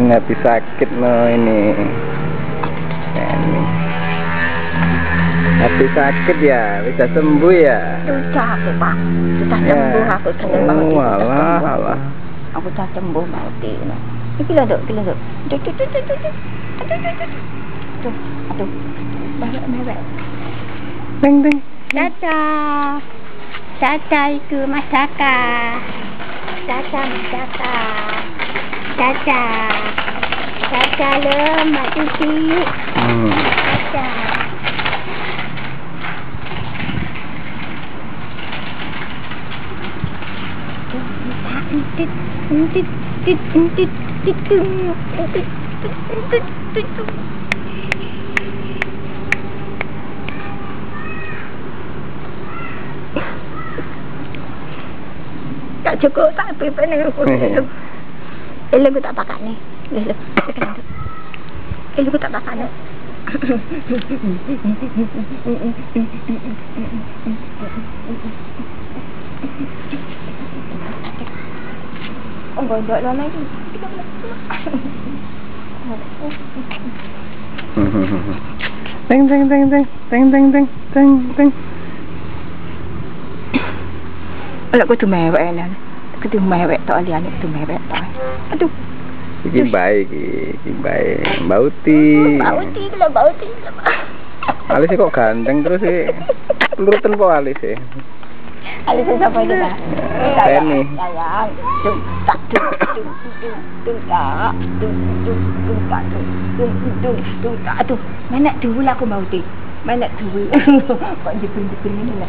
Hati sakit no ini. Hati sakit ya, bisa sembuh ya. Sudah aku Pak, sudah sembuh aku seneng banget. Walah, walah. Aku sudah sembuh mau no. Iki lho, Dok. Aduh. Balik. Ding ding. Caca. Caca itu masakan. Caca. Caca lemak cuci. Caca. Tak cukup tak apa ni aku. Aku tak pakai ni. Aku tak pakai ni. Oh, gondok lah lagi. Teng. Alah aku tu mewek ni. Aku tu mewek tak alih ni tu mewek tak. Aduh. Iki baik. Bauti Kalau bauti. Alis kok ganteng terus sih. Lurutan kok alis sih. Alis siapa itu dah? Penny. Sayang. Aduh, mana dulu lah aku bauti. Mana dulu. Kok jepun ni lah.